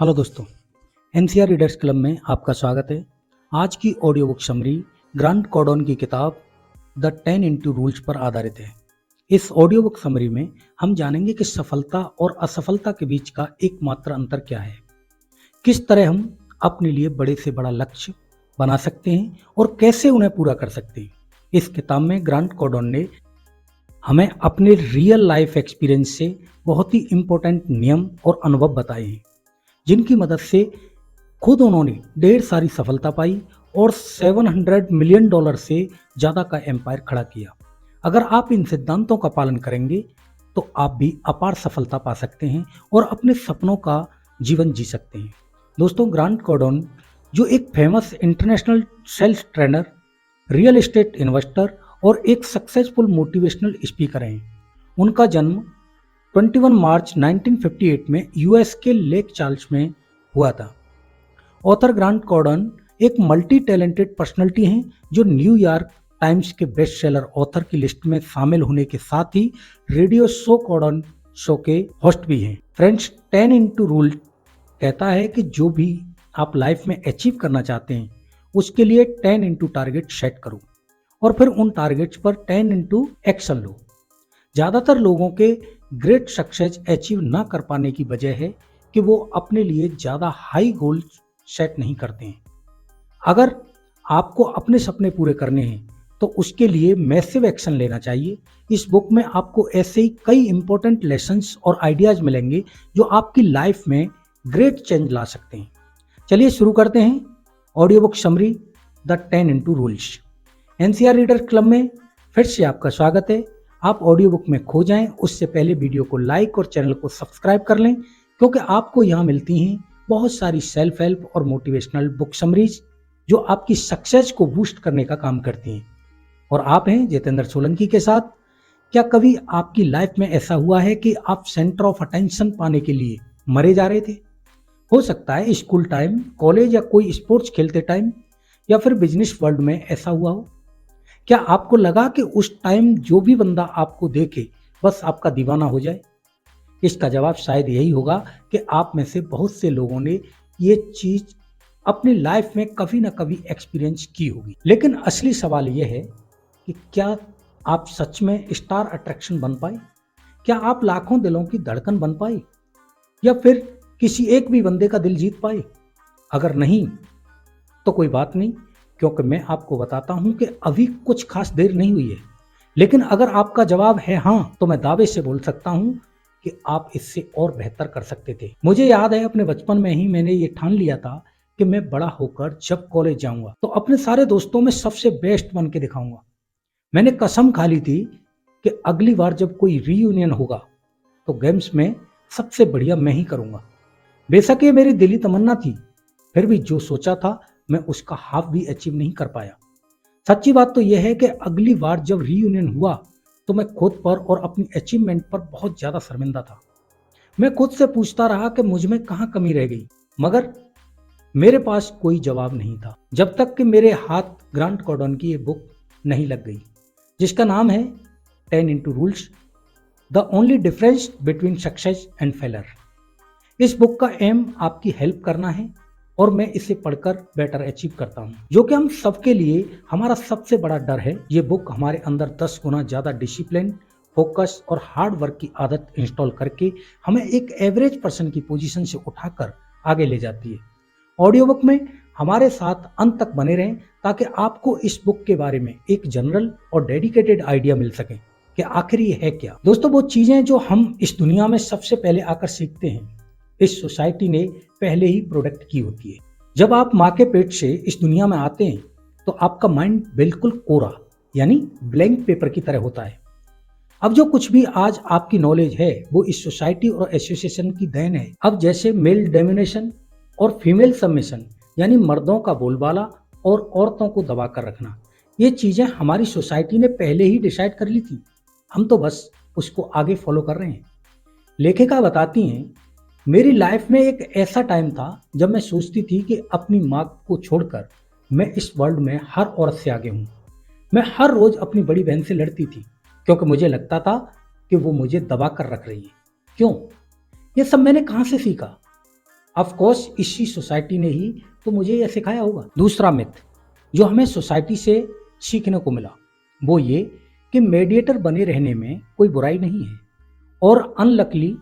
Hello दोस्तों, NCR readers club में आपका स्वागत है। आज की ऑडियो बुक समरी ग्रांट कॉर्डन की किताब द 10 इंटू रूल्स पर आधारित है। इस ऑडियो बुक समरी में हम जानेंगे कि सफलता और असफलता के बीच का एकमात्र अंतर क्या है, किस तरह हम अपने लिए बड़े से बड़ा लक्ष्य बना सकते हैं और कैसे उन्हें पूरा कर सकते हैं। इस किताब में ग्रांट कॉर्डन ने हमें अपने रियल लाइफ एक्सपीरियंस से बहुत ही इम्पोर्टेंट नियम और अनुभव बताए हैं, जिनकी मदद से खुद उन्होंने ढेर सारी सफलता पाई और $700 मिलियन से ज़्यादा का एम्पायर खड़ा किया। अगर आप इन सिद्धांतों का पालन करेंगे तो आप भी अपार सफलता पा सकते हैं और अपने सपनों का जीवन जी सकते हैं। दोस्तों, ग्रांट कॉर्डन जो एक famous international sales trainer, real estate investor और एक सक्सेसफुल मोटिवेशनल स्पीकर हैं। उनका जन्म 21 मार्च 1958 में यूएस के लेक चार्ल्स में हुआ था। ऑथर ग्रांट कॉर्डन एक मल्टी टैलेंटेड पर्सनैलिटी हैं जो न्यूयॉर्क टाइम्स के बेस्ट सेलर ऑथर की लिस्ट में शामिल होने के साथ ही रेडियो शो कॉर्डन शो के होस्ट भी हैं। फ्रेंड्स, 10 इंटू रूल कहता है कि जो भी आप लाइफ में अचीव करना चाहते हैं उसके लिए 10 इंटू टारगेट सेट करो और फिर उन टारगेट्स पर 10 इंटू एक्शन लो। ज़्यादातर लोगों के ग्रेट सक्सेस अचीव ना कर पाने की वजह है कि वो अपने लिए ज़्यादा हाई गोल सेट नहीं करते हैं। अगर आपको अपने सपने पूरे करने हैं तो उसके लिए मैसिव एक्शन लेना चाहिए। इस बुक में आपको ऐसे ही कई इंपॉर्टेंट लेसन्स और आइडियाज़ मिलेंगे जो आपकी लाइफ में ग्रेट चेंज ला सकते हैं। चलिए शुरू करते हैं audio book summary the 10 into rules. NCR reader club में फिर से आपका स्वागत है। आप ऑडियो बुक में खो जाएं उससे पहले वीडियो को लाइक और चैनल को सब्सक्राइब कर लें, क्योंकि आपको यहाँ मिलती हैं बहुत सारी सेल्फ हेल्प और मोटिवेशनल बुक समरीज जो आपकी सक्सेस को बूस्ट करने का काम करती हैं। और आप हैं जितेंद्र सोलंकी के साथ। क्या कभी आपकी लाइफ में ऐसा हुआ है कि आप सेंटर ऑफ अटेंशन पाने के लिए मरे जा रहे थे? हो सकता है स्कूल टाइम, कॉलेज या कोई स्पोर्ट्स खेलते टाइम या फिर बिजनेस वर्ल्ड में ऐसा हुआ हो। क्या आपको लगा कि उस टाइम जो भी बंदा आपको देखे बस आपका दीवाना हो जाए? इसका जवाब शायद यही होगा कि आप में से बहुत से लोगों ने ये चीज अपनी लाइफ में कभी ना कभी एक्सपीरियंस की होगी। लेकिन असली सवाल यह है कि क्या आप सच में स्टार अट्रैक्शन बन पाए? क्या आप लाखों दिलों की धड़कन बन पाए या फिर किसी एक भी बंदे का दिल जीत पाए? अगर नहीं तो कोई बात नहीं, क्योंकि मैं आपको बताता हूं कि अभी कुछ खास देर नहीं हुई है। लेकिन अगर आपका जवाब है हाँ, तो मैं दावे से बोल सकता हूं कि आप इससे और बेहतर कर सकते थे। मुझे याद है अपने बचपन में ही मैंने ये ठान लिया था कि मैं बड़ा होकर जब कॉलेज जाऊंगा तो अपने सारे दोस्तों में सबसे बेस्ट बन के दिखाऊंगा। मैंने कसम खा ली थी कि अगली बार जब कोई रीयूनियन होगा तो गेम्स में सबसे बढ़िया मैं ही करूंगा। बेशक ये मेरी दिली तमन्ना थी, फिर भी जो सोचा था मैं उसका हाफ भी अचीव नहीं कर पाया। सच्ची बात तो यह है कि अगली बार जब रीयूनियन हुआ तो मैं खुद पर और अपनी अचीवमेंट पर बहुत ज़्यादा शर्मिंदा था। मैं खुद से पूछता रहा कि मुझ में कहाँ कमी रह गई, मगर मेरे पास कोई जवाब नहीं था जब तक कि मेरे हाथ ग्रांट कॉर्डन की ये बुक नहीं लग गई, जिसका नाम है 10 into rules, the only difference between success and failure. इस बुक का एम आपकी हेल्प करना है और मैं इसे पढ़कर बेटर अचीव करता हूँ, जो कि हम सबके लिए हमारा सबसे बड़ा डर है। ये बुक हमारे अंदर 10 गुना ज़्यादा डिसिप्लिन, फोकस और हार्ड वर्क की आदत इंस्टॉल करके हमें एक एवरेज पर्सन की पोजीशन से उठाकर आगे ले जाती है। ऑडियो बुक में हमारे साथ अंत तक बने रहें ताकि आपको इस बुक के बारे में एक जनरल और डेडिकेटेड आइडिया मिल सके कि आखिर ये है क्या। दोस्तों, वो चीज़ें जो हम इस दुनिया में सबसे पहले आकर सीखते हैं इस सोसाइटी ने पहले ही प्रोडक्ट की होती है। जब आप माँ के पेट से इस दुनिया में आते हैं तो आपका माइंड बिल्कुल कोरा यानी ब्लैंक पेपर की तरह होता है। अब जो कुछ भी आज आपकी नॉलेज है वो इस सोसाइटी और एसोसिएशन की देन है। अब जैसे मेल डोमिनेशन और फीमेल सबमिशन यानी मर्दों का बोलबाला और औरतों को दबा कर रखना, ये चीज़ें हमारी सोसाइटी ने पहले ही डिसाइड कर ली थी। हम तो बस उसको आगे फॉलो कर रहे हैं। लेखिका बताती हैं, मेरी लाइफ में एक ऐसा टाइम था जब मैं सोचती थी कि अपनी माँ को छोड़कर मैं इस वर्ल्ड में हर औरत से आगे हूँ। मैं हर रोज अपनी बड़ी बहन से लड़ती थी क्योंकि मुझे लगता था कि वो मुझे दबा कर रख रही है। क्यों? ये सब मैंने कहाँ से सीखा? ऑफ कोर्स इसी सोसाइटी ने ही तो मुझे यह सिखाया होगा। दूसरा मिथ जो हमें सोसाइटी से सीखने को मिला वो ये कि मेडिएटर बने रहने में कोई बुराई नहीं है, और अनलकली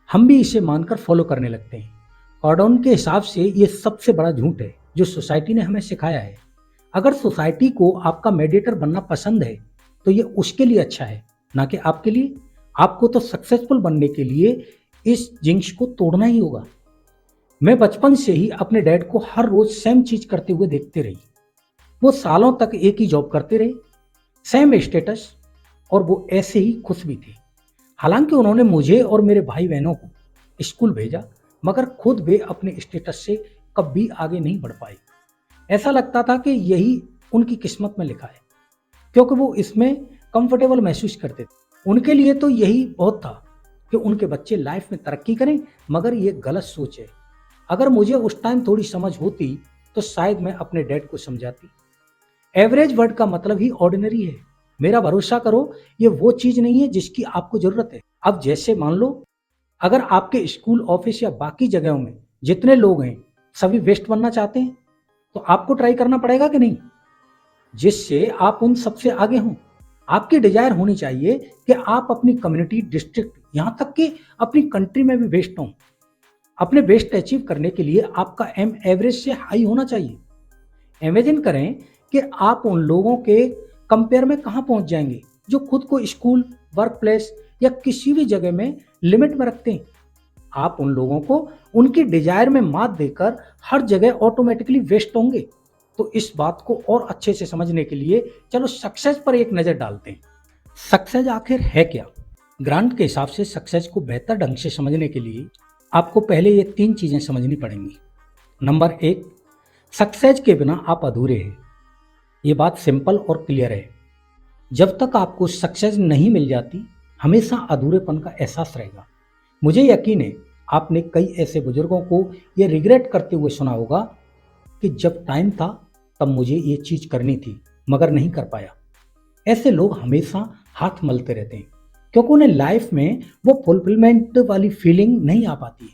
हम भी इसे मानकर फॉलो करने लगते हैं। कॉर्डोन के हिसाब से ये सबसे बड़ा झूठ है जो सोसाइटी ने हमें सिखाया है। अगर सोसाइटी को आपका मेडिएटर बनना पसंद है तो ये उसके लिए अच्छा है, ना कि आपके लिए। आपको तो सक्सेसफुल बनने के लिए इस जिंक्स को तोड़ना ही होगा। मैं बचपन से ही अपने डैड को हर रोज सेम चीज करते हुए देखते रही। वो सालों तक एक ही जॉब करते रहे, सेम स्टेटस, और वो ऐसे ही खुश भी थे। हालांकि उन्होंने मुझे और मेरे भाई बहनों को स्कूल भेजा, मगर खुद वे अपने स्टेटस से कभी आगे नहीं बढ़ पाए। ऐसा लगता था कि यही उनकी किस्मत में लिखा है, क्योंकि वो इसमें कंफर्टेबल महसूस करते थे। उनके लिए तो यही बहुत था कि उनके बच्चे लाइफ में तरक्की करें, मगर ये गलत सोच है। अगर मुझे उस टाइम थोड़ी समझ होती तो शायद मैं अपने डैड को समझाती। एवरेज वर्ड का मतलब ही ऑर्डिनरी है। मेरा भरोसा करो, ये वो चीज नहीं है जिसकी आपको जरूरत है। अब जैसे मान लो, अगर आपके स्कूल, ऑफिस या बाकी जगहों में जितने लोग हैं सभी बेस्ट बनना चाहते हैं, तो आपको ट्राई करना पड़ेगा कि नहीं, जिससे आप उन सबसे आगे हों। आपकी डिजायर होनी चाहिए कि आप अपनी कम्युनिटी, डिस्ट्रिक्ट, यहाँ तक कि अपनी कंट्री में भी बेस्ट हों। अपने बेस्ट अचीव करने के लिए आपका एम एवरेज से हाई होना चाहिए। इमेजिन करें कि आप उन लोगों के कंपेयर में कहां पहुंच जाएंगे जो खुद को स्कूल, वर्क प्लेस या किसी भी जगह में लिमिट में रखते हैं। आप उन लोगों को उनकी डिजायर में मात देकर हर जगह ऑटोमेटिकली वेस्ट होंगे। तो इस बात को और अच्छे से समझने के लिए चलो सक्सेस पर एक नजर डालते हैं। सक्सेस आखिर है क्या? ग्रांट के हिसाब से सक्सेस को बेहतर ढंग से समझने के लिए आपको पहले ये 3 चीजें समझनी पड़ेंगी। नंबर 1, सक्सेस के बिना आप अधूरे हैं। ये बात सिंपल और क्लियर है। जब तक आपको सक्सेस नहीं मिल जाती, हमेशा अधूरेपन का एहसास रहेगा। मुझे यकीन है आपने कई ऐसे बुजुर्गों को ये रिग्रेट करते हुए सुना होगा कि जब टाइम था तब मुझे ये चीज करनी थी मगर नहीं कर पाया। ऐसे लोग हमेशा हाथ मलते रहते हैं, क्योंकि उन्हें लाइफ में वो फुलफिलमेंट वाली फीलिंग नहीं आ पाती है।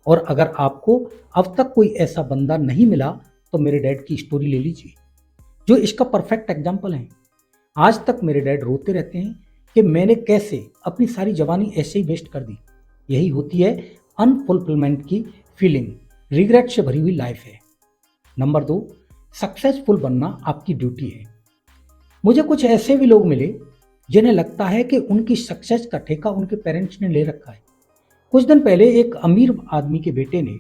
और अगर आपको अब तक कोई ऐसा बंदा नहीं मिला तो मेरे डैड की स्टोरी ले लीजिए, जो इसका परफेक्ट एग्जाम्पल है। आज तक मेरे डैड रोते रहते हैं कि मैंने कैसे अपनी सारी जवानी ऐसे ही वेस्ट कर दी। यही होती है अनफुलफिलमेंट की फीलिंग, रिग्रेट से भरी हुई लाइफ है। नंबर 2, सक्सेसफुल बनना आपकी ड्यूटी है। मुझे कुछ ऐसे भी लोग मिले जिन्हें लगता है कि उनकी सक्सेस का ठेका उनके पेरेंट्स ने ले रखा है। कुछ दिन पहले एक अमीर आदमी के बेटे ने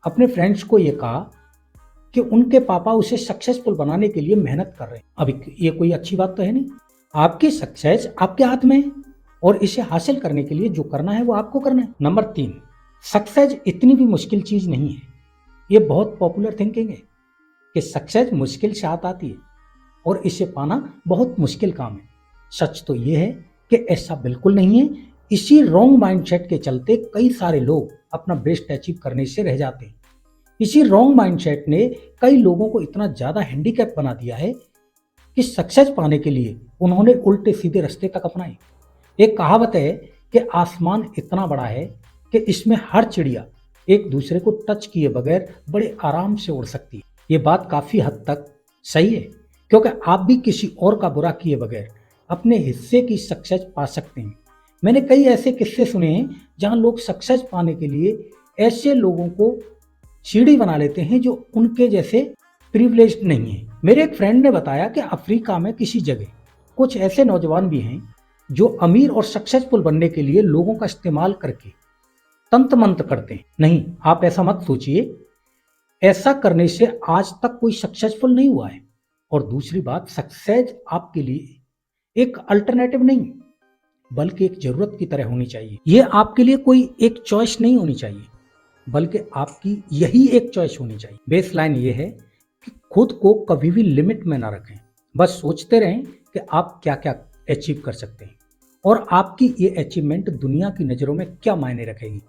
अपने फ्रेंड्स को यह कहा कि उनके पापा उसे सक्सेसफुल बनाने के लिए मेहनत कर रहे हैं। अब ये कोई अच्छी बात तो है नहीं। आपकी सक्सेस आपके हाथ में है और इसे हासिल करने के लिए जो करना है वो आपको करना है। नंबर 3, सक्सेस इतनी भी मुश्किल चीज नहीं है। ये बहुत पॉपुलर थिंकिंग है कि सक्सेस मुश्किल से हाथ आती है और इसे पाना बहुत मुश्किल काम है। सच तो ये है कि ऐसा बिल्कुल नहीं है। इसी रॉन्ग माइंडसेट के चलते कई सारे लोग अपना बेस्ट अचीव करने से रह जाते हैं। इसी रॉन्ग माइंडसेट ने कई लोगों को इतना ज्यादा हैंडीकैप बना दिया है कि सक्सेस पाने के लिए उन्होंने उल्टे सीधे रास्ते तक अपनाए। एक कहावत है कि आसमान इतना बड़ा है कि इसमें हर चिड़िया एक दूसरे को टच किए बगैर बड़े आराम से उड़ सकती है। ये बात काफी हद तक सही है, क्योंकि आप भी किसी और का बुरा किए बगैर अपने हिस्से की सक्सेस पा सकते हैं। मैंने कई ऐसे किस्से सुने हैं जहां लोग सक्सेस पाने के लिए ऐसे लोगों को सीढ़ी बना लेते हैं जो उनके जैसे प्रिविलेज्ड नहीं है। मेरे एक फ्रेंड ने बताया कि अफ्रीका में किसी जगह कुछ ऐसे नौजवान भी हैं जो अमीर और सक्सेसफुल बनने के लिए लोगों का इस्तेमाल करके तंत्र मंत्र करते हैं। नहीं, आप ऐसा मत सोचिए। ऐसा करने से आज तक कोई सक्सेसफुल नहीं हुआ है। और दूसरी बात, सक्सेस आपके लिए एक अल्टरनेटिव नहीं बल्कि एक जरूरत की तरह होनी चाहिए। यह आपके लिए कोई एक चॉइस नहीं होनी चाहिए, बल्कि आपकी यही एक चॉइस होनी चाहिए। बेस लाइन ये है कि खुद को कभी भी लिमिट में ना रखें। बस सोचते रहें कि आप क्या क्या अचीव कर सकते हैं और आपकी ये अचीवमेंट दुनिया की नज़रों में क्या मायने रखेगी।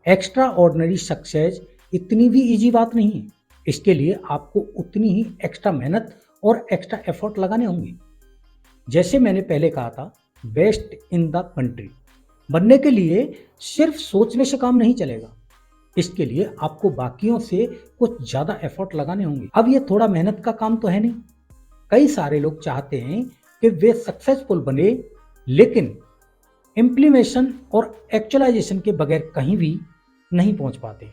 एक्स्ट्रा ऑर्डिनरी सक्सेस इतनी भी इजी बात नहीं है। इसके लिए आपको उतनी ही एक्स्ट्रा मेहनत और एक्स्ट्रा एफर्ट लगाने होंगे। जैसे मैंने पहले कहा था, बेस्ट इन द कंट्री बनने के लिए सिर्फ सोचने से काम नहीं चलेगा। इसके लिए आपको बाकियों से कुछ ज़्यादा एफर्ट लगाने होंगे। अब ये थोड़ा मेहनत का काम तो है नहीं। कई सारे लोग चाहते हैं कि वे सक्सेसफुल बने, लेकिन इम्प्लीमेशन और एक्चुअलाइजेशन के बगैर कहीं भी नहीं पहुंच पाते।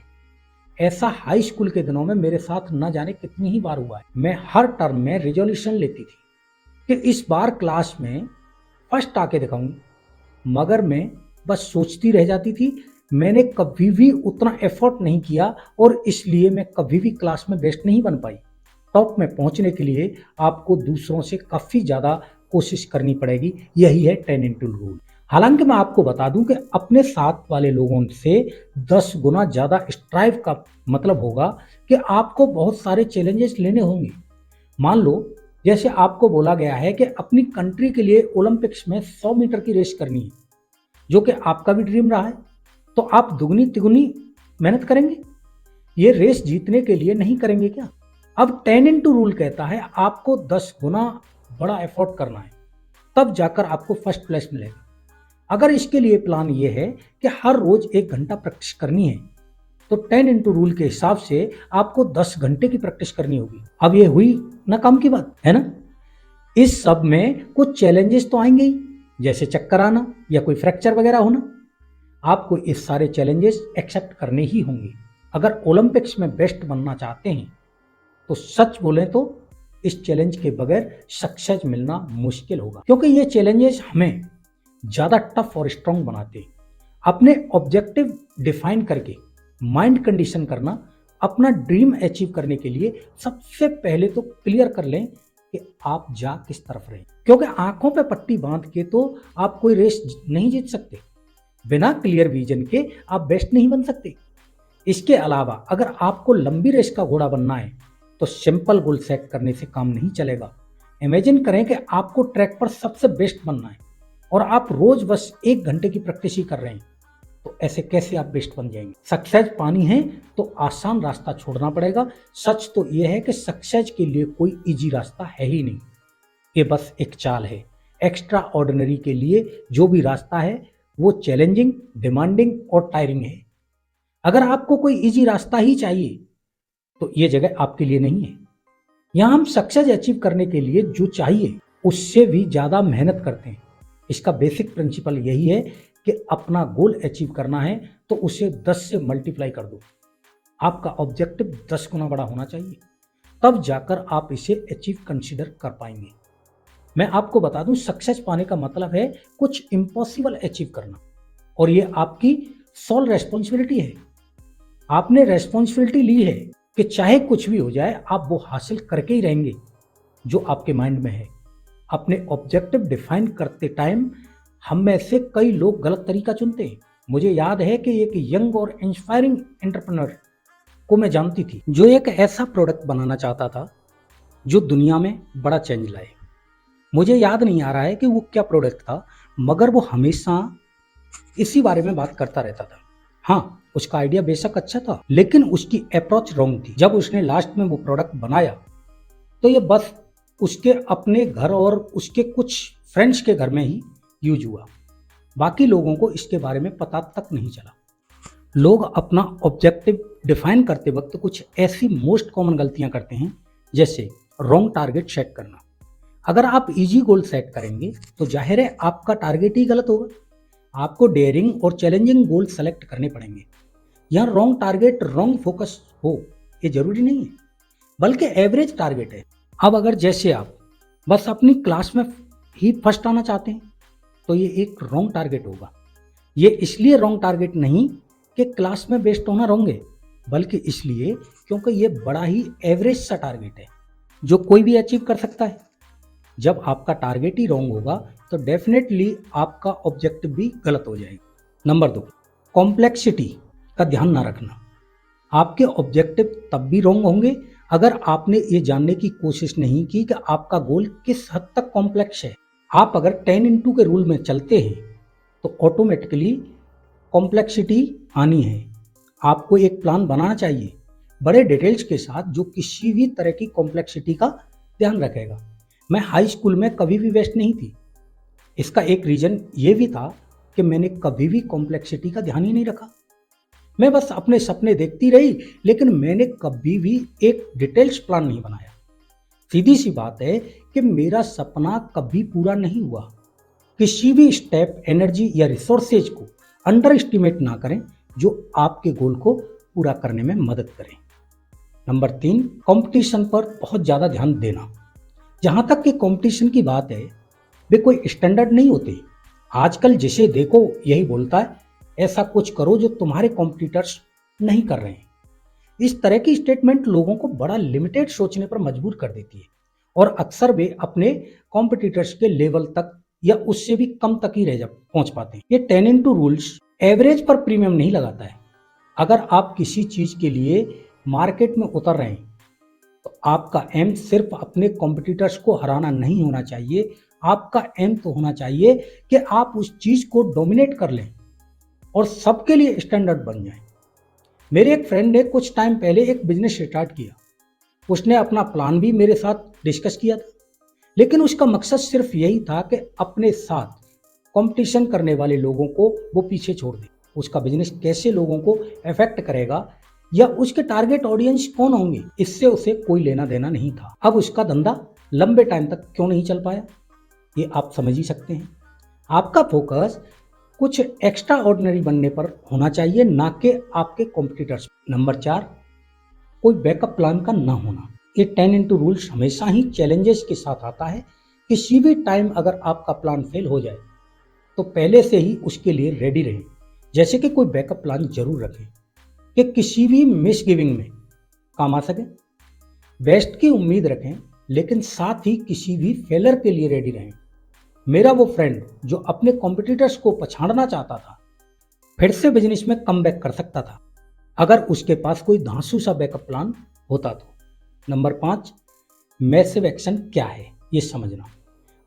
ऐसा हाई स्कूल के दिनों में मेरे साथ न जाने कितनी ही बार हुआ है। मैं हर टर्म में रिजोल्यूशन लेती थी कि इस बार क्लास में फर्स्ट आके दिखाऊंगी, मगर मैं बस सोचती रह जाती थी। मैंने कभी भी उतना एफर्ट नहीं किया और इसलिए मैं कभी भी क्लास में बेस्ट नहीं बन पाई। टॉप में पहुंचने के लिए आपको दूसरों से काफ़ी ज़्यादा कोशिश करनी पड़ेगी। यही है 10x रूल। हालांकि मैं आपको बता दूं कि अपने साथ वाले लोगों से 10 गुना ज़्यादा स्ट्राइव का मतलब होगा कि आपको बहुत सारे चैलेंजेस लेने होंगे। मान लो जैसे आपको बोला गया है कि अपनी कंट्री के लिए ओलंपिक्स में 100 मीटर की रेस करनी है, जो कि आपका भी ड्रीम रहा है, तो आप दुगनी तिगुनी मेहनत करेंगे? ये रेस जीतने के लिए नहीं करेंगे क्या? अब 10x रूल कहता है आपको 10 गुना बड़ा एफर्ट करना है, तब जाकर आपको फर्स्ट प्लेस मिलेगा। अगर इसके लिए प्लान ये है कि हर रोज 1 घंटा प्रैक्टिस करनी है, तो 10x रूल के हिसाब से आपको 10 घंटे की प्रैक्टिस करनी होगी। अब ये हुई ना काम की बात, है ना? इस सब में कुछ चैलेंजेस तो आएंगे ही, जैसे चक्कर आना या कोई फ्रैक्चर वगैरह होना। आपको इस सारे चैलेंजेस एक्सेप्ट करने ही होंगे। अगर ओलंपिक्स में बेस्ट बनना चाहते हैं तो सच बोलें तो इस चैलेंज के बगैर सक्सेस मिलना मुश्किल होगा, क्योंकि ये चैलेंजेस हमें ज़्यादा टफ और स्ट्रांग बनाते हैं। अपने ऑब्जेक्टिव डिफाइन करके माइंड कंडीशन करना, अपना ड्रीम अचीव करने के लिए सबसे पहले तो क्लियर कर लें कि आप जा किस तरफ रहे, क्योंकि आंखों पे पट्टी बांध के तो आप कोई रेस नहीं जीत सकते। बिना क्लियर विजन के आप बेस्ट नहीं बन सकते। इसके अलावा अगर आपको लंबी रेस का घोड़ा बनना है तो सिंपल गोल सेट करने से काम नहीं चलेगा। इमेजिन करें कि आपको ट्रैक पर सबसे बेस्ट बनना है और आप रोज बस 1 घंटे की प्रैक्टिस ही कर रहे हैं, तो ऐसे कैसे आप बेस्ट बन जाएंगे? सक्सेस पानी है तो आसान रास्ता छोड़ना पड़ेगा। सच तो यह है कि सक्सेस के लिए कोई इजी रास्ता है ही नहीं, ये बस एक चाल है। एक्स्ट्रा ऑर्डिनरी के लिए जो भी रास्ता है वो चैलेंजिंग, डिमांडिंग और टायरिंग है। अगर आपको कोई इजी रास्ता ही चाहिए तो ये जगह आपके लिए नहीं है। यहाँ हम सक्सेस अचीव करने के लिए जो चाहिए उससे भी ज़्यादा मेहनत करते हैं। इसका बेसिक प्रिंसिपल यही है कि अपना गोल अचीव करना है तो उसे 10 से मल्टीप्लाई कर दो। आपका ऑब्जेक्टिव 10 गुना बड़ा होना चाहिए, तब जाकर आप इसे अचीव कंसीडर कर पाएंगे। मैं आपको बता दूं, सक्सेस पाने का मतलब है कुछ इम्पॉसिबल अचीव करना, और ये आपकी सोल रेस्पॉन्सिबिलिटी है। आपने रेस्पॉन्सिबिलिटी ली है कि चाहे कुछ भी हो जाए आप वो हासिल करके ही रहेंगे जो आपके माइंड में है। अपने ऑब्जेक्टिव डिफाइन करते टाइम हम में से कई लोग गलत तरीका चुनते हैं। मुझे याद है कि एक यंग और इंस्पायरिंग एंटरप्रेन्योर को मैं जानती थी जो एक ऐसा प्रोडक्ट बनाना चाहता था जो दुनिया में बड़ा चेंज लाए। मुझे याद नहीं आ रहा है कि वो क्या प्रोडक्ट था, मगर वो हमेशा इसी बारे में बात करता रहता था। हाँ, उसका आइडिया बेशक अच्छा था, लेकिन उसकी अप्रोच रॉन्ग थी। जब उसने लास्ट में वो प्रोडक्ट बनाया तो ये बस उसके अपने घर और उसके कुछ फ्रेंड्स के घर में ही यूज हुआ। बाकी लोगों को इसके बारे में पता तक नहीं चला। लोग अपना ऑब्जेक्टिव डिफाइन करते वक्त कुछ ऐसी मोस्ट कॉमन गलतियां करते हैं, जैसे रॉन्ग टारगेट सेट करना। अगर आप इजी गोल सेट करेंगे तो जाहिर है आपका टारगेट ही गलत होगा। आपको डेयरिंग और चैलेंजिंग गोल सेलेक्ट करने पड़ेंगे। यहाँ रॉन्ग टारगेट, रॉन्ग फोकस हो ये जरूरी नहीं है, बल्कि एवरेज टारगेट है। अब अगर जैसे आप बस अपनी क्लास में ही फर्स्ट आना चाहते हैं तो ये एक रॉन्ग टारगेट होगा। ये इसलिए रॉन्ग टारगेट नहीं कि क्लास में बेस्ट होना रॉन्ग है, बल्कि इसलिए क्योंकि ये बड़ा ही एवरेज सा टारगेट है जो कोई भी अचीव कर सकता है। जब आपका टारगेट ही रॉन्ग होगा तो डेफिनेटली आपका ऑब्जेक्टिव भी गलत हो जाएगा। नंबर 2, कॉम्प्लेक्सिटी का ध्यान ना रखना। आपके ऑब्जेक्टिव तब भी रॉन्ग होंगे अगर आपने ये जानने की कोशिश नहीं की कि आपका गोल किस हद तक कॉम्प्लेक्स है। आप अगर 10x के रूल में चलते हैं तो ऑटोमेटिकली कॉम्प्लेक्सिटी आनी है। आपको एक प्लान बनाना चाहिए बड़े डिटेल्स के साथ जो किसी भी तरह की कॉम्प्लेक्सिटी का ध्यान रखेगा। मैं हाई स्कूल में कभी भी बेस्ट नहीं थी। इसका एक रीज़न ये भी था कि मैंने कभी भी कॉम्प्लेक्सिटी का ध्यान ही नहीं रखा। मैं बस अपने सपने देखती रही, लेकिन मैंने कभी भी एक डिटेल्स प्लान नहीं बनाया। सीधी सी बात है कि मेरा सपना कभी पूरा नहीं हुआ। किसी भी स्टेप, एनर्जी या रिसोर्सेज को अंडर एस्टिमेट ना करें जो आपके गोल को पूरा करने में मदद करें। नंबर 3, कंपटीशन पर बहुत ज़्यादा ध्यान देना। जहाँ तक कि कंपटीशन की बात है, वे कोई स्टैंडर्ड नहीं होते। आजकल जिसे देखो यही बोलता है, ऐसा कुछ करो जो तुम्हारे कॉम्पिटिटर्स नहीं कर रहे हैं। इस तरह की स्टेटमेंट लोगों को बड़ा लिमिटेड सोचने पर मजबूर कर देती है और अक्सर वे अपने कॉम्पिटिटर्स के लेवल तक या उससे भी कम तक ही पहुंच पाते हैं। ये 10 इंटू रूल्स एवरेज पर प्रीमियम नहीं लगाता है। अगर आप किसी चीज के लिए मार्केट में उतर रहे हैं तो आपका एम सिर्फ अपने कॉम्पिटिटर्स को हराना नहीं होना चाहिए। आपका एम तो होना चाहिए कि आप उस चीज को डोमिनेट कर लें और सबके लिए स्टैंडर्ड बन जाए। मेरे एक फ्रेंड ने कुछ टाइम पहले एक बिजनेस स्टार्ट किया। उसने अपना प्लान भी मेरे साथ डिस्कस किया था, लेकिन उसका मकसद सिर्फ यही था कि अपने साथ कंपटीशन करने वाले लोगों को वो पीछे छोड़ दे। उसका बिजनेस कैसे लोगों को अफेक्ट करेगा या उसके टारगेट ऑडियंस कौन होंगे, इससे उसे कोई लेना देना नहीं था। अब उसका धंधा लंबे टाइम तक क्यों नहीं चल पाया, ये आप समझ ही सकते हैं। आपका फोकस कुछ एक्स्ट्रा ऑर्डिनरी बनने पर होना चाहिए, ना कि आपके कॉम्पिटिटर्स। नंबर 4, कोई बैकअप प्लान का ना होना। ये 10 इंटू रूल्स हमेशा ही चैलेंजेस के साथ आता है। किसी भी टाइम अगर आपका प्लान फेल हो जाए तो पहले से ही उसके लिए रेडी रहें। जैसे कि कोई बैकअप प्लान जरूर रखें कि किसी भी मिसगिविंग में काम आ सके। बेस्ट की उम्मीद रखें, लेकिन साथ ही किसी भी फेलर के लिए रेडी रहें। मेरा वो फ्रेंड जो अपने कॉम्पिटिटर्स को पछाड़ना चाहता था, फिर से बिजनेस में कमबैक कर सकता था अगर उसके पास कोई धांसू सा बैकअप प्लान होता तो। नंबर 5, मैसिव एक्शन क्या है ये समझना।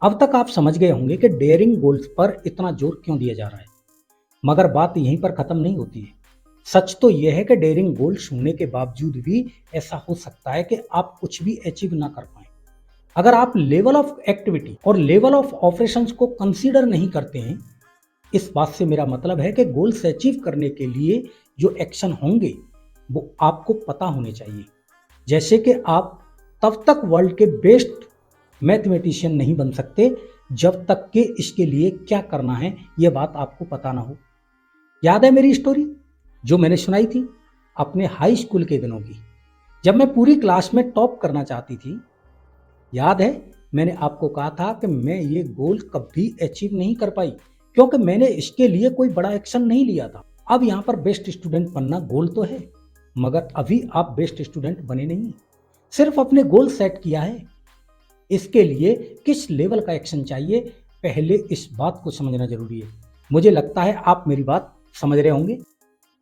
अब तक आप समझ गए होंगे कि डेयरिंग गोल्स पर इतना जोर क्यों दिया जा रहा है, मगर बात यहीं पर खत्म नहीं होती है। सच तो यह है कि डेयरिंग गोल्स होने के बावजूद भी ऐसा हो सकता है कि आप कुछ भी अचीव ना कर पाए। अगर आप लेवल ऑफ एक्टिविटी और लेवल ऑफ ऑपरेशंस को कंसीडर नहीं करते हैं, इस बात से मेरा मतलब है कि गोल्स अचीव करने के लिए जो एक्शन होंगे वो आपको पता होने चाहिए। जैसे कि आप तब तक वर्ल्ड के बेस्ट मैथमेटिशियन नहीं बन सकते जब तक कि इसके लिए क्या करना है यह बात आपको पता ना हो। याद है मेरी स्टोरी जो मैंने सुनाई थी अपने हाई स्कूल के दिनों की, जब मैं पूरी क्लास में टॉप करना चाहती थी। याद है मैंने आपको कहा था कि मैं ये गोल कभी अचीव नहीं कर पाई क्योंकि मैंने इसके लिए कोई बड़ा एक्शन नहीं लिया था। अब यहाँ पर बेस्ट स्टूडेंट बनना गोल तो है, मगर अभी आप बेस्ट स्टूडेंट बने नहीं, सिर्फ अपने गोल सेट किया है। इसके लिए किस लेवल का एक्शन चाहिए, पहले इस बात को समझना जरूरी है। मुझे लगता है आप मेरी बात समझ रहे होंगे।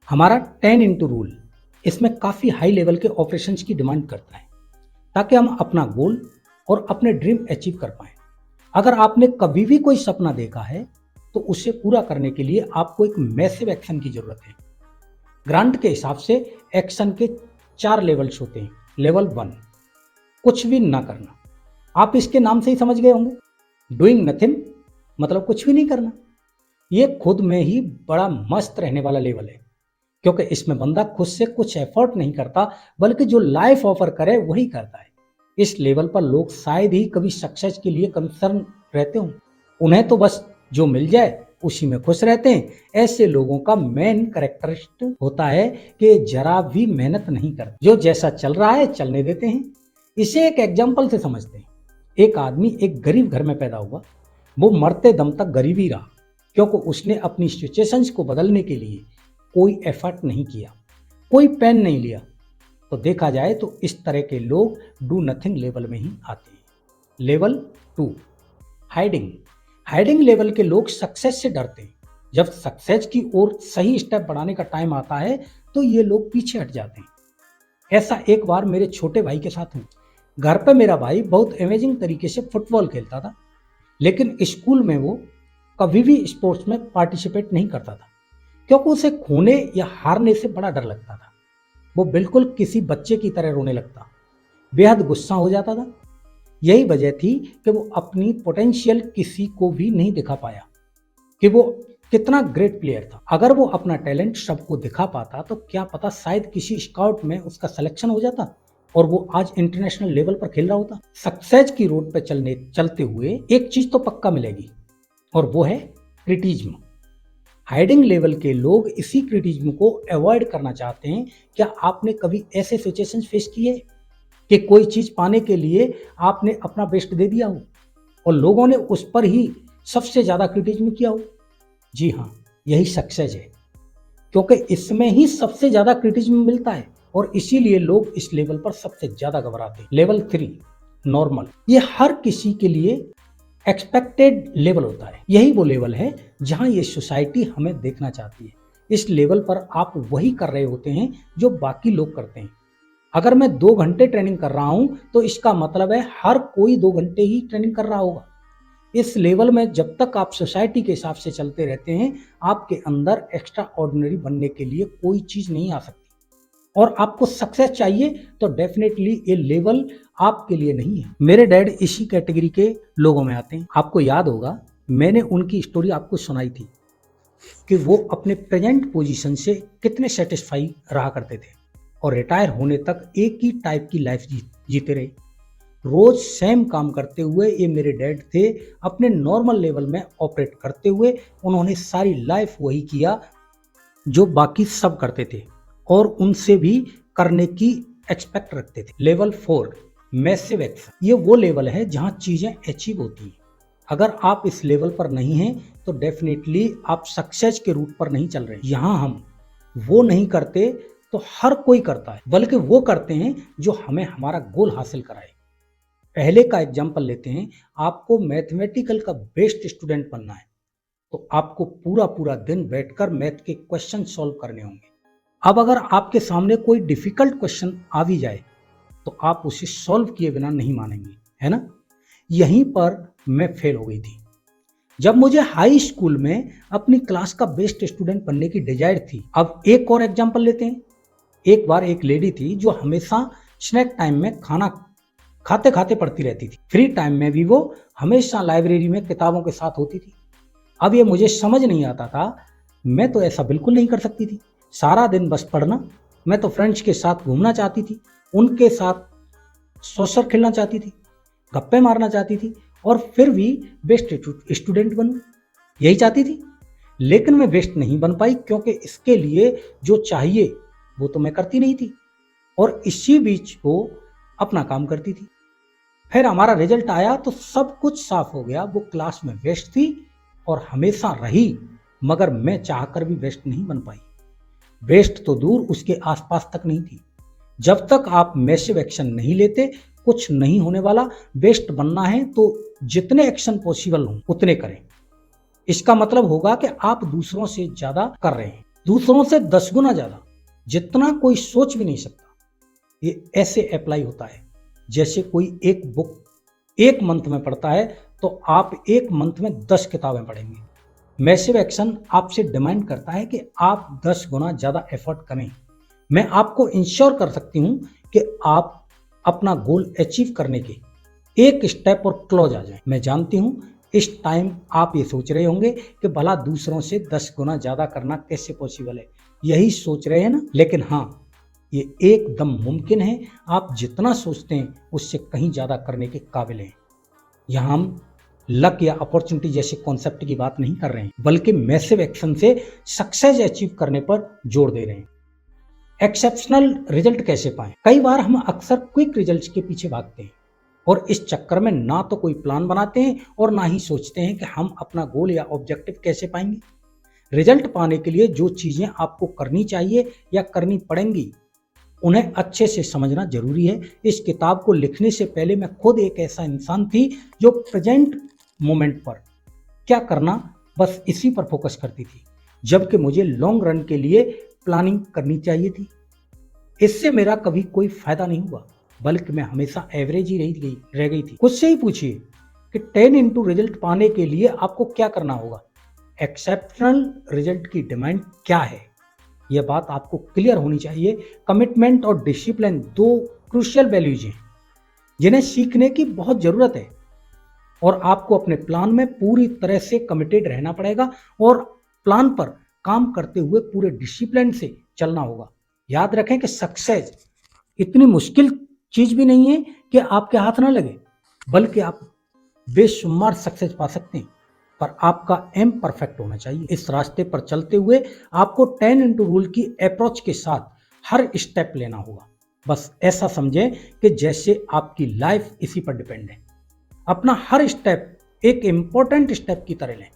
हमारा 10 इंटू रूल इसमें काफ़ी हाई लेवल के ऑपरेशंस की डिमांड करता है ताकि हम अपना गोल और अपने ड्रीम अचीव कर पाएं। अगर आपने कभी भी कोई सपना देखा है तो उसे पूरा करने के लिए आपको एक मैसिव एक्शन की जरूरत है। ग्रांट के हिसाब से एक्शन के 4 लेवल्स होते हैं। लेवल 1, कुछ भी ना करना। आप इसके नाम से ही समझ गए होंगे। डूइंग नथिंग मतलब कुछ भी नहीं करना। ये खुद में ही बड़ा मस्त रहने वाला लेवल है क्योंकि इसमें बंदा खुद से कुछ एफर्ट नहीं करता बल्कि जो लाइफ ऑफर करे वही करता है। इस लेवल पर लोग शायद ही कभी सक्सेस के लिए कंसर्न रहते हों। उन्हें तो बस जो मिल जाए उसी में खुश रहते हैं। ऐसे लोगों का मेन कैरेक्टरिस्टिक होता है कि जरा भी मेहनत नहीं करते, जो जैसा चल रहा है चलने देते हैं। इसे एक एग्जाम्पल से समझते हैं। एक आदमी एक गरीब घर में पैदा हुआ। वो मरते दम तक गरीब ही रहा क्योंकि उसने अपनी सिचुएशंस को बदलने के लिए कोई एफर्ट नहीं किया, कोई पेन नहीं लिया। तो देखा जाए तो इस तरह के लोग डू नथिंग लेवल में ही आते हैं। लेवल 2, हाइडिंग लेवल के लोग सक्सेस से डरते हैं। जब सक्सेस की ओर सही स्टेप बढ़ाने का टाइम आता है तो ये लोग पीछे हट जाते हैं। ऐसा एक बार मेरे छोटे भाई के साथ हुआ। घर पर मेरा भाई बहुत अमेजिंग तरीके से फुटबॉल खेलता था, लेकिन स्कूल में वो कभी भी स्पोर्ट्स में पार्टिसिपेट नहीं करता था क्योंकि उसे खोने या हारने से बड़ा डर लगता था। वो बिल्कुल किसी बच्चे की तरह रोने लगता, बेहद गुस्सा हो जाता था। यही वजह थी कि वो अपनी पोटेंशियल किसी को भी नहीं दिखा पाया कि वो कितना ग्रेट प्लेयर था। अगर वो अपना टैलेंट सबको दिखा पाता तो क्या पता शायद किसी स्काउट में उसका सिलेक्शन हो जाता और वो आज इंटरनेशनल लेवल पर खेल रहा होता। सक्सेस की रोड पर चलते हुए एक चीज तो पक्का मिलेगी और वो है क्रिटिज्म। हाइडिंग लेवल के लोग इसी क्रिटिज्म को अवॉइड करना चाहते हैं। क्या आपने कभी ऐसे सिचुएशंस फेस किए कि कोई चीज पाने के लिए आपने अपना बेस्ट दे दिया हो और लोगों ने उस पर ही सबसे ज्यादा क्रिटिज्म किया हो? जी हाँ, यही सक्सेस है, क्योंकि इसमें ही सबसे ज्यादा क्रिटिज्म मिलता है और इसीलिए लोग इस लेवल पर सबसे ज्यादा घबराते हैं। लेवल 3 नॉर्मल, ये हर किसी के लिए एक्सपेक्टेड लेवल होता है। यही वो लेवल है जहां ये सोसाइटी हमें देखना चाहती है। इस लेवल पर आप वही कर रहे होते हैं जो बाकी लोग करते हैं। अगर मैं 2 घंटे ट्रेनिंग कर रहा हूं तो इसका मतलब है हर कोई 2 घंटे ही ट्रेनिंग कर रहा होगा। इस लेवल में जब तक आप सोसाइटी के हिसाब से चलते रहते हैं, आपके अंदर एक्स्ट्रा ऑर्डिनरी बनने के लिए कोई चीज नहीं आ सकती। और आपको सक्सेस चाहिए तो डेफिनेटली ये लेवल आपके लिए नहीं है। मेरे डैड इसी कैटेगरी के लोगों में आते हैं। आपको याद होगा मैंने उनकी स्टोरी आपको सुनाई थी कि वो अपने प्रेजेंट पोजीशन से कितने सेटिस्फाई रहा करते थे और रिटायर होने तक एक ही टाइप की लाइफ जीते रहे। रोज सेम काम करते हुए ये मेरे डैड थे। अपने नॉर्मल लेवल में ऑपरेट करते हुए उन्होंने सारी लाइफ वही किया जो बाकी सब करते थे और उनसे भी करने की एक्सपेक्ट रखते थे। लेवल 4 मैसिव एक्शन, ये वो लेवल है जहां चीजें अचीव होती हैं। अगर आप इस लेवल पर नहीं हैं तो डेफिनेटली आप सक्सेस के रूट पर नहीं चल रहे। यहां हम वो नहीं करते तो हर कोई करता है, बल्कि वो करते हैं जो हमें हमारा गोल हासिल कराए। पहले का एग्जाम्पल लेते हैं। आपको मैथमेटिकल का बेस्ट स्टूडेंट बनना है तो आपको पूरा पूरा दिन बैठकर मैथ के क्वेश्चन सॉल्व करने होंगे। अब अगर आपके सामने कोई डिफिकल्ट क्वेश्चन आ भी जाए तो आप उसे सॉल्व किए बिना नहीं मानेंगे, है ना? यहीं पर मैं फेल हो गई थी। जब मुझे हाई स्कूल में अपनी क्लास का बेस्ट स्टूडेंट बनने की डिजायर थी। अब एक और एग्जांपल लेते हैं। एक बार एक लेडी थी जो हमेशा स्नैक टाइम में खाना खाते खाते पढ़ती रहती थी। फ्री टाइम में भी वो हमेशा लाइब्रेरी में किताबों के साथ होती थी। अब ये मुझे समझ नहीं आता था, मैं तो ऐसा बिल्कुल नहीं कर सकती थी। सारा दिन बस पढ़ना। मैं तो फ्रेंड्स के साथ घूमना चाहती थी, उनके साथ सोशल खेलना चाहती थी, गप्पे मारना चाहती थी और फिर भी बेस्ट स्टूडेंट बनूं, यही चाहती थी। लेकिन मैं बेस्ट नहीं बन पाई क्योंकि इसके लिए जो चाहिए वो तो मैं करती नहीं थी और इसी बीच वो अपना काम करती थी। फिर हमारा रिजल्ट आया तो सब कुछ साफ हो गया। वो क्लास में बेस्ट थी और हमेशा रही, मगर मैं चाहकर भी बेस्ट नहीं बन पाई। बेस्ट तो दूर, उसके आसपास तक नहीं थी। जब तक आप मैसिव एक्शन नहीं लेते कुछ नहीं होने वाला। बेस्ट बनना है तो जितने एक्शन पॉसिबल हों उतने करें। इसका मतलब होगा कि आप दूसरों से ज्यादा कर रहे हैं, दूसरों से 10 गुना ज्यादा, जितना कोई सोच भी नहीं सकता। ये ऐसे अप्लाई होता है जैसे कोई एक बुक 1 मंथ में पढ़ता है तो आप 1 मंथ में 10 किताबें पढ़ेंगे। मैसिव एक्शन आपसे डिमांड करता है कि आप 10 गुना ज्यादा एफर्ट करें। मैं आपको इंश्योर कर सकती हूं कि आप अपना गोल अचीव करने के एक स्टेप और क्लोज आ जाएं। मैं जानती हूं इस टाइम आप ये सोच रहे होंगे कि भला दूसरों से 10 गुना ज्यादा करना कैसे पॉसिबल है। यही सोच रहे हैं ना? लेकिन हाँ, ये एकदम मुमकिन है। आप जितना सोचते हैं उससे कहीं ज्यादा करने के काबिल हैं। यहाँ हम लक या अपॉर्चुनिटी जैसे कॉन्सेप्ट की बात नहीं कर रहे हैं, बल्कि मैसिव एक्शन से सक्सेस अचीव करने पर जोर दे रहे हैं। एक्सेप्शनल रिजल्ट कैसे पाएं? कई बार हम अक्सर क्विक रिजल्ट्स के पीछे भागते हैं और इस चक्कर में ना तो कोई प्लान बनाते हैं और ना ही सोचते हैं कि हम अपना गोल या ऑब्जेक्टिव कैसे पाएंगे। रिजल्ट पाने के लिए जो चीजें आपको करनी चाहिए या करनी पड़ेंगी उन्हें अच्छे से समझना जरूरी है। इस किताब को लिखने से पहले मैं खुद एक ऐसा इंसान थी जो प्रेजेंट मोमेंट पर क्या करना बस इसी पर फोकस करती थी, जबकि मुझे लॉन्ग रन के लिए प्लानिंग करनी चाहिए थी। इससे मेरा कभी कोई फायदा नहीं हुआ, बल्कि मैं हमेशा एवरेज ही रह गई थी। खुद से ही पूछिए कि 10 इंटू रिजल्ट पाने के लिए आपको क्या करना होगा। एक्सेप्शनल रिजल्ट की डिमांड क्या है, यह बात आपको क्लियर होनी चाहिए। कमिटमेंट और डिसिप्लिन 2 क्रूशियल वैल्यूज हैं जिन्हें सीखने की बहुत जरूरत है और आपको अपने प्लान में पूरी तरह से कमिटेड रहना पड़ेगा और प्लान पर काम करते हुए पूरे डिसिप्लिन से चलना होगा। याद रखें कि सक्सेस इतनी मुश्किल चीज भी नहीं है कि आपके हाथ ना लगे, बल्कि आप बेशुमार सक्सेस पा सकते हैं, पर आपका एम परफेक्ट होना चाहिए। इस रास्ते पर चलते हुए आपको 10 इंटू रूल की अप्रोच के साथ हर स्टेप लेना होगा। बस ऐसा समझें कि जैसे आपकी लाइफ इसी पर डिपेंड है। अपना हर स्टेप एक इंपॉर्टेंट स्टेप की तरह लें।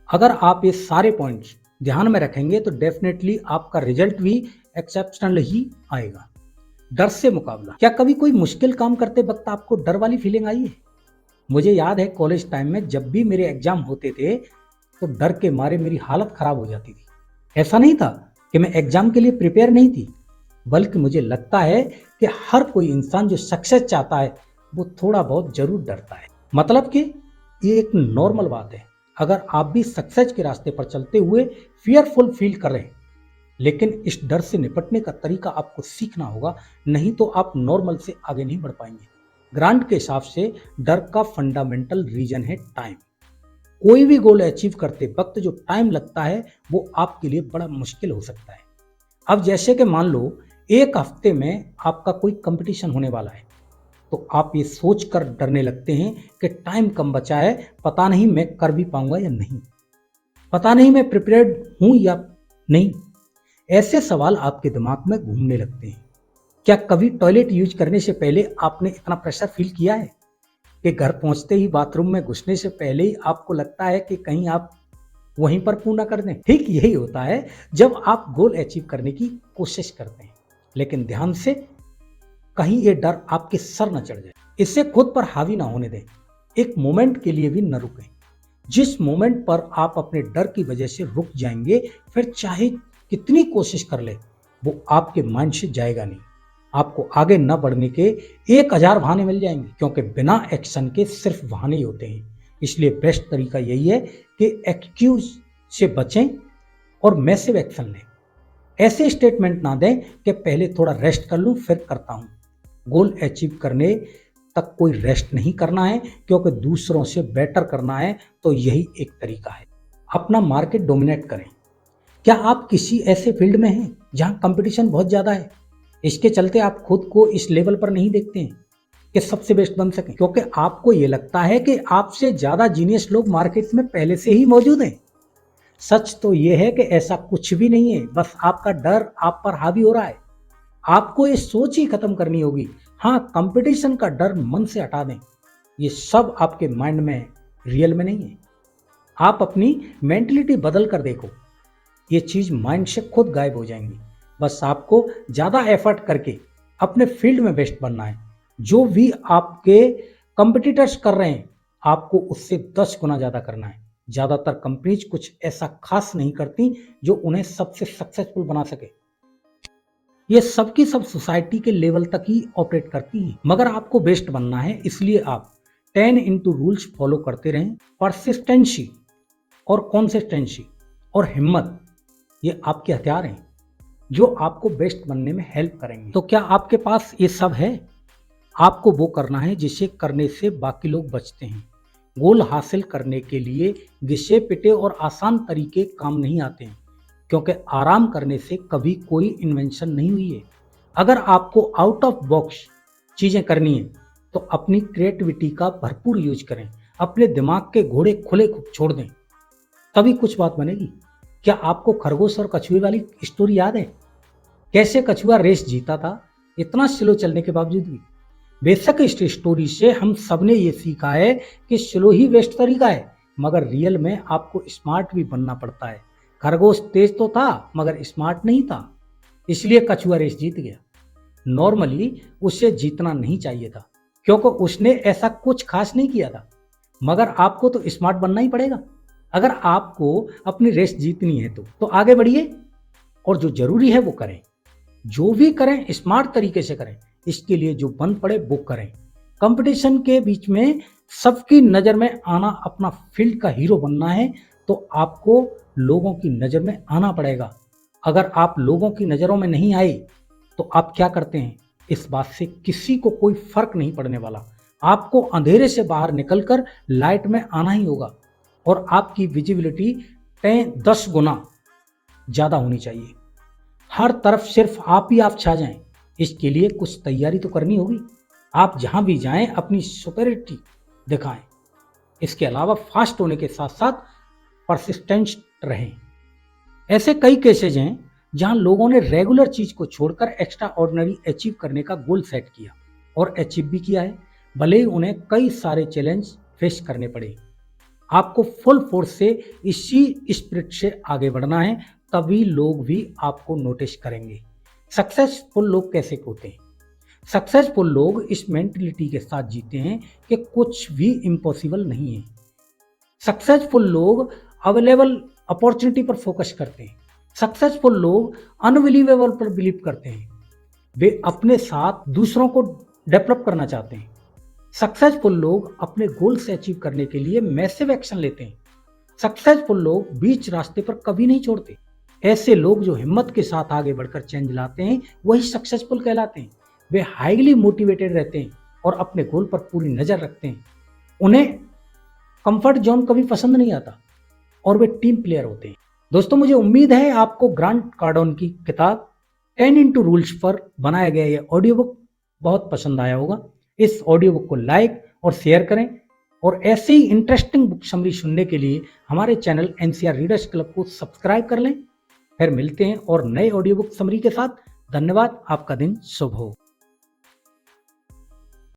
अगर आप ये सारे पॉइंट्स ध्यान में रखेंगे तो डेफिनेटली आपका रिजल्ट भी एक्सेप्शनल ही आएगा। डर से मुकाबला। क्या कभी कोई मुश्किल काम करते वक्त आपको डर वाली फीलिंग आई है? मुझे याद है कॉलेज टाइम में जब भी मेरे एग्जाम होते थे तो डर के मारे मेरी हालत खराब हो जाती थी। ऐसा नहीं था कि मैं एग्जाम के लिए प्रिपेयर नहीं थी, बल्कि मुझे लगता है कि हर कोई इंसान जो सक्सेस चाहता है वो थोड़ा बहुत जरूर डरता है। मतलब कि ये एक नॉर्मल बात है। अगर आप भी सक्सेस के रास्ते पर चलते हुए फियरफुल फील कर रहे हैं, लेकिन इस डर से निपटने का तरीका आपको सीखना होगा, नहीं तो आप नॉर्मल से आगे नहीं बढ़ पाएंगे। ग्रांट के हिसाब से डर का फंडामेंटल रीजन है टाइम। कोई भी गोल अचीव करते वक्त जो टाइम लगता है वो आपके लिए बड़ा मुश्किल हो सकता है। अब जैसे कि मान लो एक हफ्ते में आपका कोई कंपटीशन होने वाला है, तो आप ये सोच कर डरने लगते हैं कि टाइम कम बचा है, पता नहीं मैं कर भी पाऊंगा या नहीं, पता नहीं मैं प्रिपेयर्ड हूं या नहीं। ऐसे सवाल आपके दिमाग में घूमने लगते हैं। क्या कभी टॉयलेट यूज करने से पहले आपने इतना प्रेशर फील किया है कि घर पहुंचते ही बाथरूम में घुसने से पहले ही आपको लगता है कि कहीं आप वहीं पर पूर्ण कर दें? ठीक यही होता है जब आप गोल अचीव करने की कोशिश करते हैं, लेकिन ध्यान से कहीं ये डर आपके सर न चढ़ जाए। इसे खुद पर हावी ना होने दें, एक मोमेंट के लिए भी न रुकें। जिस मोमेंट पर आप अपने डर की वजह से रुक जाएंगे, फिर चाहे कितनी कोशिश कर ले वो आपके माइंड से जाएगा नहीं। आपको आगे न बढ़ने के 1000 बहाने मिल जाएंगे, क्योंकि बिना एक्शन के सिर्फ बहाने ही होते हैं। इसलिए बेस्ट तरीका यही है कि एक्सक्यूज से बचें और मैसिव एक्शन लें। ऐसे स्टेटमेंट ना दें कि पहले थोड़ा रेस्ट कर लूं फिर करता हूं। गोल अचीव करने तक कोई रेस्ट नहीं करना है, क्योंकि दूसरों से बेटर करना है, तो यही एक तरीका है। अपना मार्केट डोमिनेट करें। क्या आप किसी ऐसे फील्ड में हैं जहां कंपटीशन बहुत ज़्यादा है? इसके चलते आप खुद को इस लेवल पर नहीं देखते हैं कि सबसे बेस्ट बन सकें, क्योंकि आपको ये लगता है कि आपसे ज़्यादा जीनियस लोग मार्केट में पहले से ही मौजूद हैं। सच तो ये है कि ऐसा कुछ भी नहीं है, बस आपका डर आप पर हावी हो रहा है। आपको ये सोच ही खत्म करनी होगी। हाँ, कंपटीशन का डर मन से हटा दें। ये सब आपके माइंड में है, रियल में नहीं है। आप अपनी मेंटलिटी बदल कर देखो, ये चीज माइंड से खुद गायब हो जाएंगी। बस आपको ज्यादा एफर्ट करके अपने फील्ड में बेस्ट बनना है। जो भी आपके कंपटीटर्स कर रहे हैं, आपको उससे 10 गुना ज्यादा करना है। ज्यादातर कंपनीज कुछ ऐसा खास नहीं करती जो उन्हें सबसे सक्सेसफुल बना सके। ये सबकी सब सोसाइटी के लेवल तक ही ऑपरेट करती हैं। मगर आपको बेस्ट बनना है, इसलिए आप 10 इंटू रूल्स फॉलो करते रहें। परसिस्टेंसी और कंसिस्टेंसी और हिम्मत, ये आपके हथियार हैं जो आपको बेस्ट बनने में हेल्प करेंगे। तो क्या आपके पास ये सब है? आपको वो करना है जिसे करने से बाकी लोग बचते हैं। गोल हासिल करने के लिए घिसे पिटे और आसान तरीके काम नहीं आते हैं, क्योंकि आराम करने से कभी कोई इन्वेंशन नहीं हुई है। अगर आपको आउट ऑफ बॉक्स चीज़ें करनी है तो अपनी क्रिएटिविटी का भरपूर यूज करें। अपने दिमाग के घोड़े खुले छोड़ दें, तभी कुछ बात बनेगी। क्या आपको खरगोश और कछुए वाली स्टोरी याद है? कैसे कछुआ रेस जीता था इतना स्लो चलने के बावजूद भी? बेशक इस स्टोरी से हम सब ने ये सीखा है कि स्लो ही बेस्ट तरीका है, मगर रियल में आपको स्मार्ट भी बनना पड़ता है। खरगोश तेज तो था मगर स्मार्ट नहीं था, इसलिए कछुआ रेस जीत गया। नॉर्मली उसे जीतना नहीं चाहिए था, क्योंकि उसने ऐसा कुछ खास नहीं किया था, मगर आपको तो स्मार्ट बनना ही पड़ेगा। अगर आपको अपनी रेस जीतनी है तो आगे बढ़िए और जो जरूरी है वो करें। जो भी करें स्मार्ट तरीके से करें। इसके लिए जो बन पड़े वो करें। कंपटीशन के बीच में सबकी नजर में आना, अपना फील्ड का हीरो बनना है तो आपको लोगों की नजर में आना पड़ेगा। अगर आप लोगों की नजरों में नहीं आए तो आप क्या करते हैं, इस बात से किसी को कोई फर्क नहीं पड़ने वाला। आपको अंधेरे से बाहर निकलकर लाइट में आना ही होगा और आपकी विजिबिलिटी 10 गुना ज़्यादा होनी चाहिए। हर तरफ सिर्फ आप ही आप छा जाएं, इसके लिए कुछ तैयारी तो करनी होगी। आप जहां भी जाएं अपनी सुपरियरिटी दिखाएं। इसके अलावा फास्ट होने के साथ साथ परसिस्टेंट रहें। ऐसे कई केसेज हैं जहां लोगों ने रेगुलर चीज को छोड़कर एक्स्ट्रा ऑर्डिनरी अचीव करने का गोल सेट किया और अचीव भी किया है, भले ही उन्हें कई सारे चैलेंज फेस करने पड़े। आपको फुल फोर्स से इसी स्पिरिट से आगे बढ़ना है, तभी लोग भी आपको नोटिस करेंगे। सक्सेसफुल लोग कैसे होते हैं? सक्सेसफुल लोग इस मेंटलिटी के साथ जीते हैं कि कुछ भी इम्पॉसिबल नहीं है। सक्सेसफुल लोग अवेलेबल अपॉर्चुनिटी पर फोकस करते हैं। सक्सेसफुल लोग अनबिलीवेबल पर बिलीव करते हैं। वे अपने साथ दूसरों को डेवलप करना चाहते हैं। सक्सेसफुल लोग अपने गोल से अचीव करने के लिए मैसिव एक्शन लेते हैं। सक्सेसफुल लोग बीच रास्ते पर कभी नहीं छोड़ते। ऐसे लोग जो हिम्मत के साथ आगे बढ़कर चेंज लाते हैं वही सक्सेसफुल कहलाते हैं। वे हाईली मोटिवेटेड रहते हैं और अपने गोल पर पूरी नजर रखते हैं। उन्हें कंफर्ट जोन कभी पसंद नहीं आता और वे टीम प्लेयर होते हैं। दोस्तों, मुझे उम्मीद है आपको ग्रांट कार्डोन की किताब 10 into रूल्स पर बनाया गया यह ऑडियो बुक बहुत पसंद आया होगा। इस ऑडियो बुक को लाइक और शेयर करें और ऐसी ही इंटरेस्टिंग बुक समरी सुनने के लिए हमारे चैनल एनसीआर रीडर्स क्लब को सब्सक्राइब कर लें। फिर मिलते हैं और नए ऑडियो बुक समरी के साथ। धन्यवाद। आपका दिन शुभ हो।